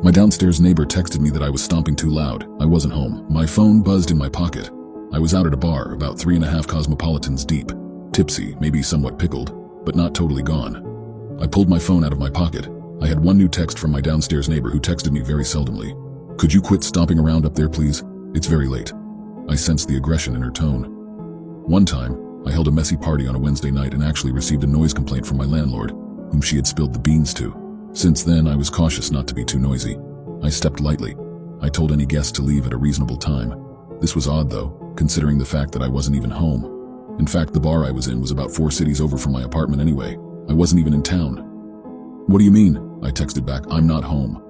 My downstairs neighbor texted me that I was stomping too loud. I wasn't home. My phone buzzed in my pocket. I was out at a bar, about 3.5 cosmopolitans deep. Tipsy, maybe somewhat pickled, but not totally gone. I pulled my phone out of my pocket. I had one new text from my downstairs neighbor who texted me very seldomly. "Could you quit stomping around up there, please? It's very late." I sensed the aggression in her tone. One time, I held a messy party on a Wednesday night and actually received a noise complaint from my landlord, whom she had spilled the beans to. Since then, I was cautious not to be too noisy. I stepped lightly. I told any guests to leave at a reasonable time. This was odd, though, considering the fact that I wasn't even home. In fact, the bar I was in was about 4 cities over from my apartment anyway. I wasn't even in town. "What do you mean?" I texted back. "I'm not home."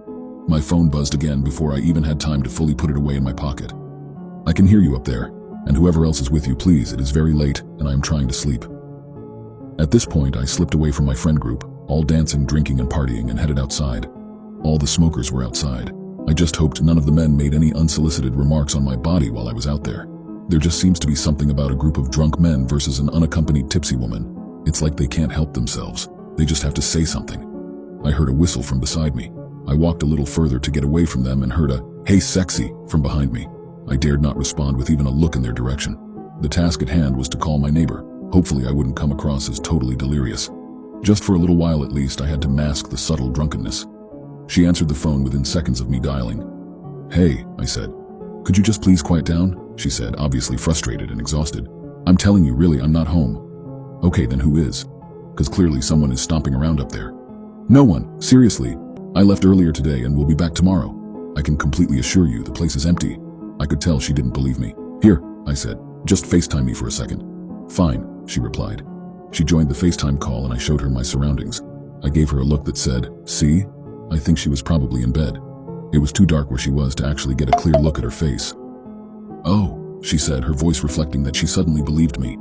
My phone buzzed again before I even had time to fully put it away in my pocket. "I can hear you up there, and whoever else is with you, please. It is very late, and I am trying to sleep." At this point, I slipped away from my friend group, all dancing, drinking, and partying, and headed outside. All the smokers were outside. I just hoped none of the men made any unsolicited remarks on my body while I was out there. There just seems to be something about a group of drunk men versus an unaccompanied tipsy woman. It's like they can't help themselves. They just have to say something. I heard a whistle from beside me. I walked a little further to get away from them and heard a "Hey sexy" from behind me. I dared not respond with even a look in their direction. The task at hand was to call my neighbor. Hopefully I wouldn't come across as totally delirious. Just for a little while at least, I had to mask the subtle drunkenness. She answered the phone within seconds of me dialing. "Hey," I said. "Could you just please quiet down?" she said, obviously frustrated and exhausted. "I'm telling you, really, I'm not home." "Okay, then who is? Because clearly someone is stomping around up there." "No one, seriously. I left earlier today and will be back tomorrow. I can completely assure you the place is empty." I could tell she didn't believe me. "Here," I said, "just FaceTime me for a second." "Fine," she replied. She joined the FaceTime call and I showed her my surroundings. I gave her a look that said, "See?" I think she was probably in bed. It was too dark where she was to actually get a clear look at her face. "Oh," she said, her voice reflecting that she suddenly believed me.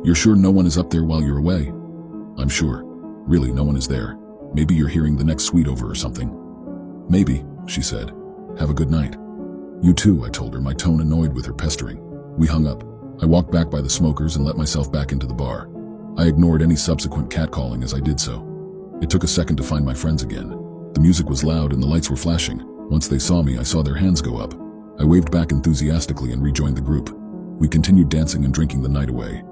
"You're sure no one is up there while you're away?" "I'm sure. Really, no one is there. Maybe you're hearing the next suite over or something." "Maybe," she said. "Have a good night." "You too," I told her, my tone annoyed with her pestering. We hung up. I walked back by the smokers and let myself back into the bar. I ignored any subsequent catcalling as I did so. It took a second to find my friends again. The music was loud and the lights were flashing. Once they saw me, I saw their hands go up. I waved back enthusiastically and rejoined the group. We continued dancing and drinking the night away.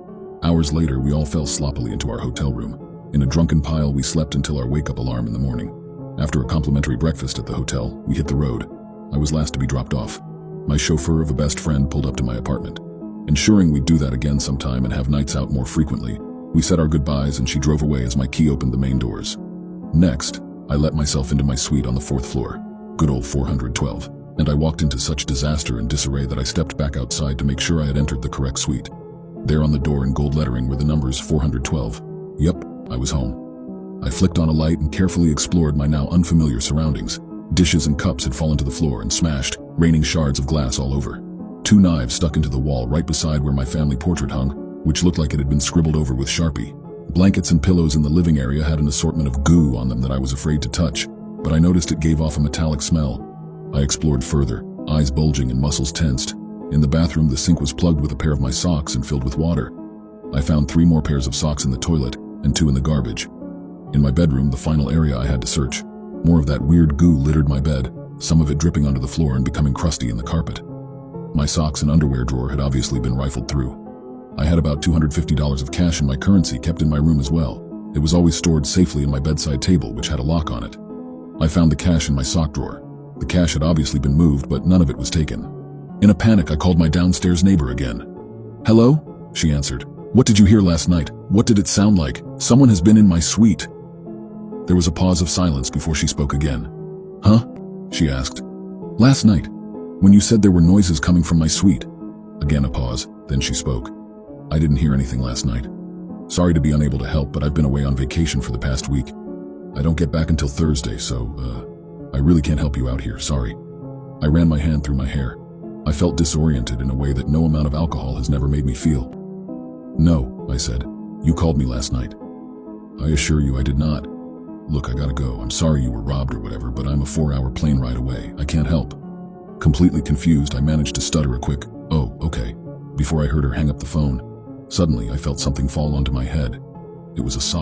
Hours later, we all fell sloppily into our hotel room. In a drunken pile, we slept until our wake-up alarm in the morning. After a complimentary breakfast at the hotel, we hit the road. I was last to be dropped off. My chauffeur of a best friend pulled up to my apartment. Ensuring we'd do that again sometime and have nights out more frequently, we said our goodbyes and she drove away as my key opened the main doors. Next, I let myself into my suite on the 4th floor, good old 412, and I walked into such disaster and disarray that I stepped back outside to make sure I had entered the correct suite. There on the door in gold lettering were the numbers 412. Yep, I was home. I flicked on a light and carefully explored my now unfamiliar surroundings. Dishes and cups had fallen to the floor and smashed, raining shards of glass all over. 2 knives stuck into the wall right beside where my family portrait hung, which looked like it had been scribbled over with Sharpie. Blankets and pillows in the living area had an assortment of goo on them that I was afraid to touch, but I noticed it gave off a metallic smell. I explored further, eyes bulging and muscles tensed. In the bathroom, the sink was plugged with a pair of my socks and filled with water. I found 3 more pairs of socks in the toilet and 2 in the garbage. In my bedroom, the final area I had to search, more of that weird goo littered my bed, some of it dripping onto the floor and becoming crusty in the carpet. My socks and underwear drawer had obviously been rifled through. I had about $250 of cash in my currency kept in my room as well. It was always stored safely in my bedside table, which had a lock on it. I found the cash in my sock drawer. The cash had obviously been moved, but none of it was taken. In a panic, I called my downstairs neighbor again. "Hello?" she answered. "What did you hear last night? What did it sound like? Someone has been in my suite." There was a pause of silence before she spoke again. "Huh?" she asked. "Last night, when you said there were noises coming from my suite." Again a pause, then she spoke. "I didn't hear anything last night. Sorry to be unable to help, but I've been away on vacation for the past week. I don't get back until Thursday, so, I really can't help you out here, sorry." I ran my hand through my hair. I felt disoriented in a way that no amount of alcohol has never made me feel. "No," I said. "You called me last night." "I assure you I did not. Look, I gotta go. I'm sorry you were robbed or whatever, but I'm a 4-hour plane ride away. I can't help." Completely confused, I managed to stutter a quick, "Oh, okay," before I heard her hang up the phone. Suddenly, I felt something fall onto my head. It was a sock.